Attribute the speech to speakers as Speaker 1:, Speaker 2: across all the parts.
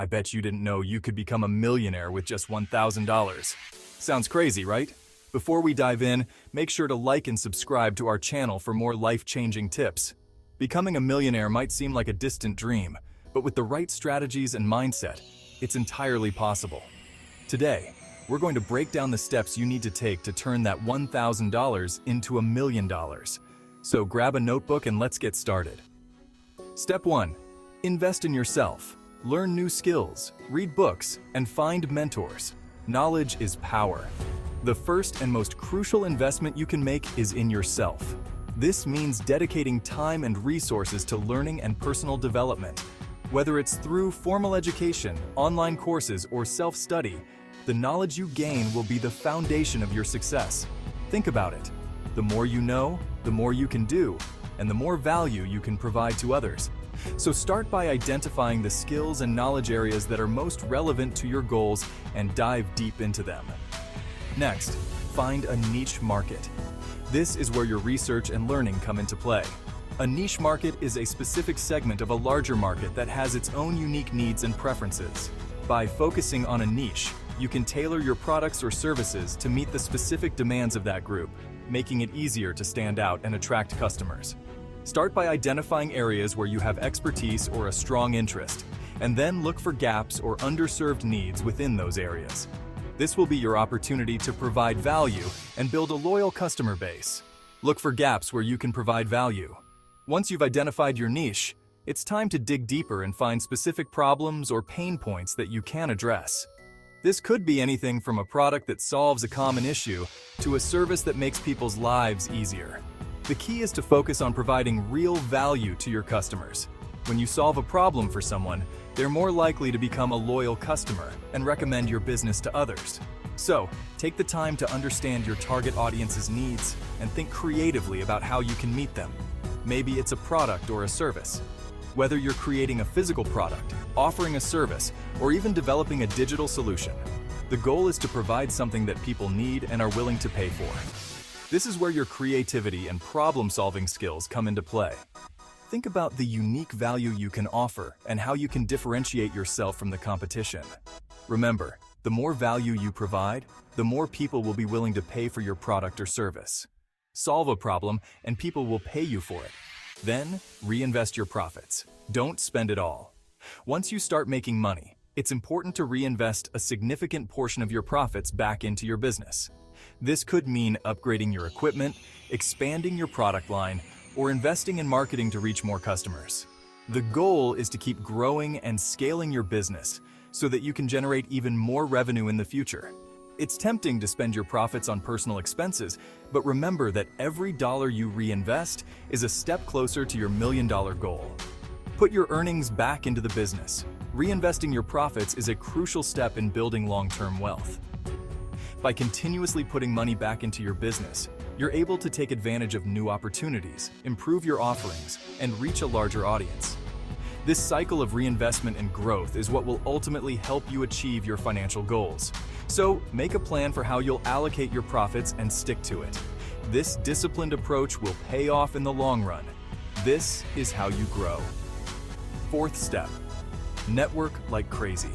Speaker 1: I bet you didn't know you could become a millionaire with just $1,000. Sounds crazy, right? Before we dive in, make sure to like and subscribe to our channel for more life-changing tips. Becoming a millionaire might seem like a distant dream, but with the right strategies and mindset, it's entirely possible. Today, we're going to break down the steps you need to take to turn that $1,000 into $1 million. So grab a notebook and let's get started. Step 1. Invest in yourself. Learn new skills, read books, and find mentors. Knowledge is power. The first and most crucial investment you can make is in yourself. This means dedicating time and resources to learning and personal development. Whether it's through formal education, online courses, or self-study, the knowledge you gain will be the foundation of your success. Think about it. The more you know, the more you can do, and the more value you can provide to others. So start by identifying the skills and knowledge areas that are most relevant to your goals and dive deep into them. Next, find a niche market. This is where your research and learning come into play. A niche market is a specific segment of a larger market that has its own unique needs and preferences. By focusing on a niche, you can tailor your products or services to meet the specific demands of that group, making it easier to stand out and attract customers. Start by identifying areas where you have expertise or a strong interest, and then look for gaps or underserved needs within those areas. This will be your opportunity to provide value and build a loyal customer base. Look for gaps where you can provide value. Once you've identified your niche, it's time to dig deeper and find specific problems or pain points that you can address. This could be anything from a product that solves a common issue to a service that makes people's lives easier. The key is to focus on providing real value to your customers. When you solve a problem for someone, they're more likely to become a loyal customer and recommend your business to others. So, take the time to understand your target audience's needs and think creatively about how you can meet them. Maybe it's a product or a service. Whether you're creating a physical product, offering a service, or even developing a digital solution, the goal is to provide something that people need and are willing to pay for. This is where your creativity and problem-solving skills come into play. Think about the unique value you can offer and how you can differentiate yourself from the competition. Remember, the more value you provide, the more people will be willing to pay for your product or service. Solve a problem and people will pay you for it. Then, reinvest your profits. Don't spend it all. Once you start making money, it's important to reinvest a significant portion of your profits back into your business. This could mean upgrading your equipment, expanding your product line, or investing in marketing to reach more customers. The goal is to keep growing and scaling your business so that you can generate even more revenue in the future. It's tempting to spend your profits on personal expenses, but remember that every dollar you reinvest is a step closer to your $1 million goal. Put your earnings back into the business. Reinvesting your profits is a crucial step in building long-term wealth. By continuously putting money back into your business, you're able to take advantage of new opportunities, improve your offerings, and reach a larger audience. This cycle of reinvestment and growth is what will ultimately help you achieve your financial goals. So, make a plan for how you'll allocate your profits and stick to it. This disciplined approach will pay off in the long run. This is how you grow. Fourth step, network like crazy.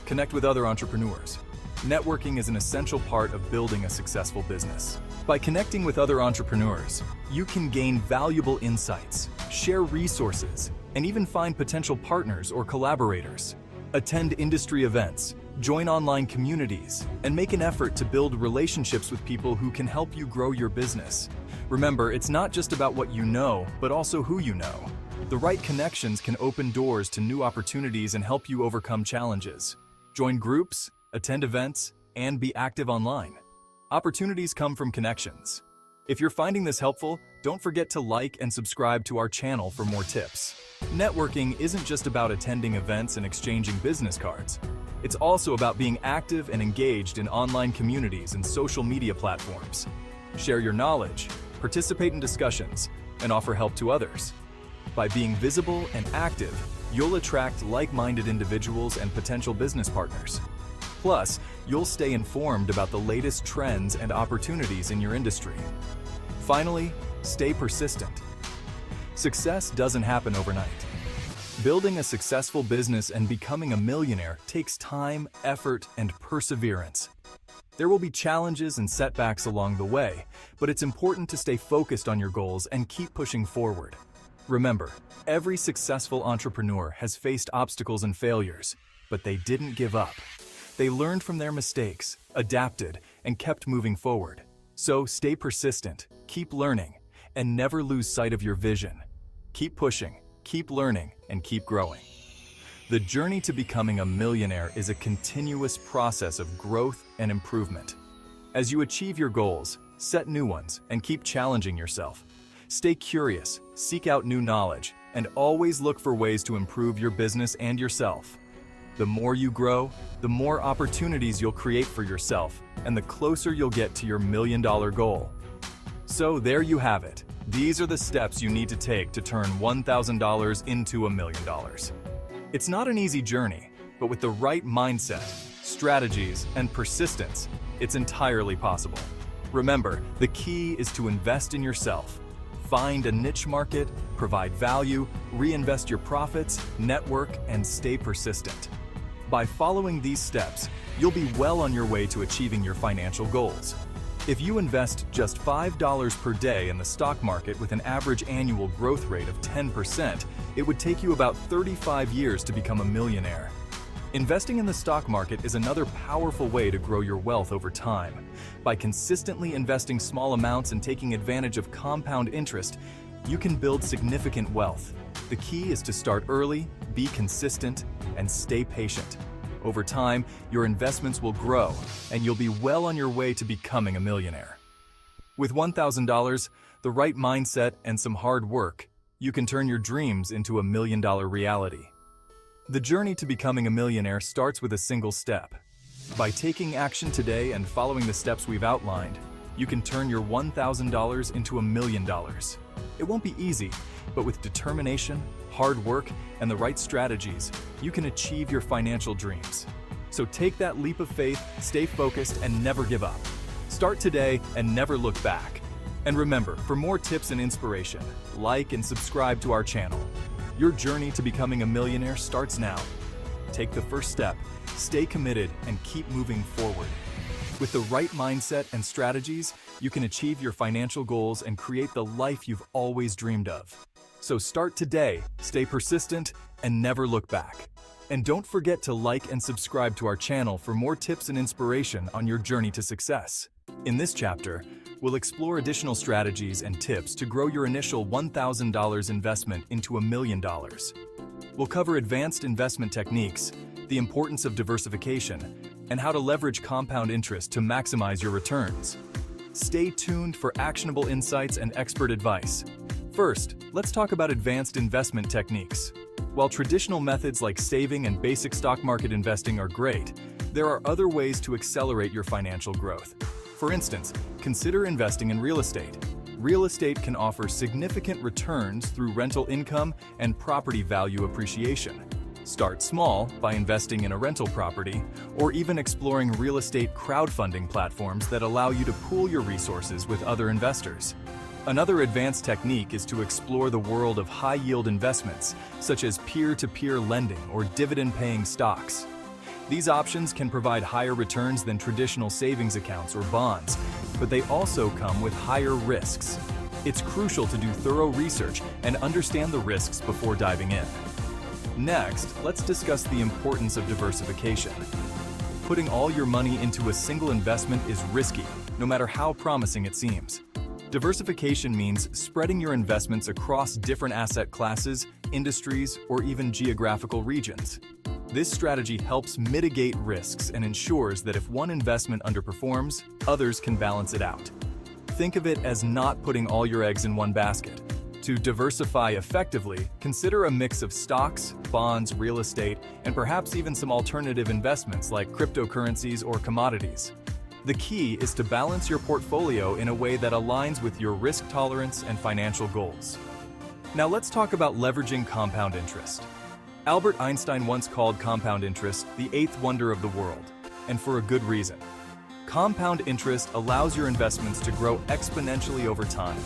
Speaker 1: Connect with other entrepreneurs. Networking is an essential part of building a successful business. By connecting with other entrepreneurs, you can gain valuable insights, share resources, and even find potential partners or collaborators. Attend industry events, join online communities, and make an effort to build relationships with people who can help you grow your business. Remember, it's not just about what you know, but also who you know. The right connections can open doors to new opportunities and help you overcome challenges. Join groups, attend events, and be active online. Opportunities come from connections. If you're finding this helpful, don't forget to like and subscribe to our channel for more tips. Networking isn't just about attending events and exchanging business cards. It's also about being active and engaged in online communities and social media platforms. Share your knowledge, participate in discussions, and offer help to others. By being visible and active, you'll attract like-minded individuals and potential business partners. Plus, you'll stay informed about the latest trends and opportunities in your industry. Finally, stay persistent. Success doesn't happen overnight. Building a successful business and becoming a millionaire takes time, effort, and perseverance. There will be challenges and setbacks along the way, but it's important to stay focused on your goals and keep pushing forward. Remember, every successful entrepreneur has faced obstacles and failures, but they didn't give up. They learned from their mistakes, adapted, and kept moving forward. So stay persistent, keep learning, and never lose sight of your vision. Keep pushing, keep learning, and keep growing. The journey to becoming a millionaire is a continuous process of growth and improvement. As you achieve your goals, set new ones, and keep challenging yourself. Stay curious, seek out new knowledge, and always look for ways to improve your business and yourself. The more you grow, the more opportunities you'll create for yourself, and the closer you'll get to your million-dollar goal. So there you have it. These are the steps you need to take to turn $1,000 into $1 million. It's not an easy journey, but with the right mindset, strategies, and persistence, it's entirely possible. Remember, the key is to invest in yourself. Find a niche market, provide value, reinvest your profits, network, and stay persistent. By following these steps, you'll be well on your way to achieving your financial goals. If you invest just $5 per day in the stock market with an average annual growth rate of 10%, it would take you about 35 years to become a millionaire. Investing in the stock market is another powerful way to grow your wealth over time. By consistently investing small amounts and taking advantage of compound interest, you can build significant wealth. The key is to start early, be consistent, and stay patient. Over time, your investments will grow, and you'll be well on your way to becoming a millionaire. With $1,000, the right mindset, and some hard work, you can turn your dreams into $1 million reality. The journey to becoming a millionaire starts with a single step. By taking action today and following the steps we've outlined, you can turn your $1,000 into $1 million. It won't be easy, but with determination, hard work, and the right strategies, you can achieve your financial dreams. So take that leap of faith, stay focused, and never give up. Start today and never look back. And remember, for more tips and inspiration, like and subscribe to our channel. Your journey to becoming a millionaire starts now. Take the first step, stay committed, and keep moving forward. With the right mindset and strategies, you can achieve your financial goals and create the life you've always dreamed of. So start today, stay persistent, and never look back. And don't forget to like and subscribe to our channel for more tips and inspiration on your journey to success. In this chapter, we'll explore additional strategies and tips to grow your initial $1,000 investment into $1 million. We'll cover advanced investment techniques, the importance of diversification, and how to leverage compound interest to maximize your returns. Stay tuned for actionable insights and expert advice. First, let's talk about advanced investment techniques. While traditional methods like saving and basic stock market investing are great, there are other ways to accelerate your financial growth. For instance, consider investing in real estate. Real estate can offer significant returns through rental income and property value appreciation. Start small by investing in a rental property, or even exploring real estate crowdfunding platforms that allow you to pool your resources with other investors. Another advanced technique is to explore the world of high-yield investments, such as peer-to-peer lending or dividend-paying stocks. These options can provide higher returns than traditional savings accounts or bonds, but they also come with higher risks. It's crucial to do thorough research and understand the risks before diving in. Next, let's discuss the importance of diversification. Putting all your money into a single investment is risky, no matter how promising it seems. Diversification means spreading your investments across different asset classes, industries, or even geographical regions. This strategy helps mitigate risks and ensures that if one investment underperforms, others can balance it out. Think of it as not putting all your eggs in one basket. To diversify effectively, consider a mix of stocks, bonds, real estate, and perhaps even some alternative investments like cryptocurrencies or commodities. The key is to balance your portfolio in a way that aligns with your risk tolerance and financial goals. Now let's talk about leveraging compound interest. Albert Einstein once called compound interest the eighth wonder of the world, and for a good reason. Compound interest allows your investments to grow exponentially over time.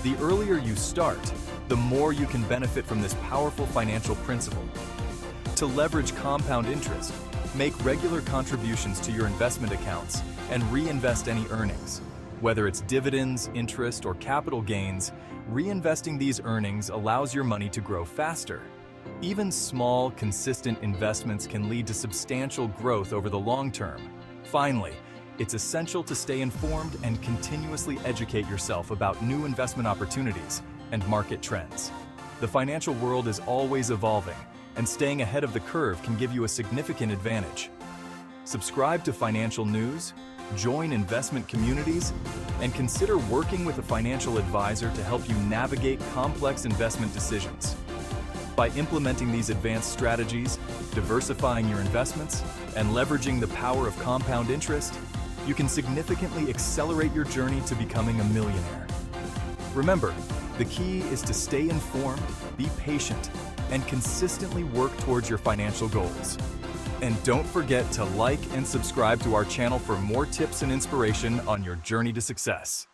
Speaker 1: The earlier you start, the more you can benefit from this powerful financial principle. To leverage compound interest, make regular contributions to your investment accounts and reinvest any earnings. Whether it's dividends, interest, or capital gains, reinvesting these earnings allows your money to grow faster. Even small, consistent investments can lead to substantial growth over the long term. Finally, it's essential to stay informed and continuously educate yourself about new investment opportunities and market trends. The financial world is always evolving, and staying ahead of the curve can give you a significant advantage. Subscribe to financial news, join investment communities, and consider working with a financial advisor to help you navigate complex investment decisions. By implementing these advanced strategies, diversifying your investments, and leveraging the power of compound interest, you can significantly accelerate your journey to becoming a millionaire. Remember, the key is to stay informed, be patient, and consistently work towards your financial goals. And don't forget to like and subscribe to our channel for more tips and inspiration on your journey to success.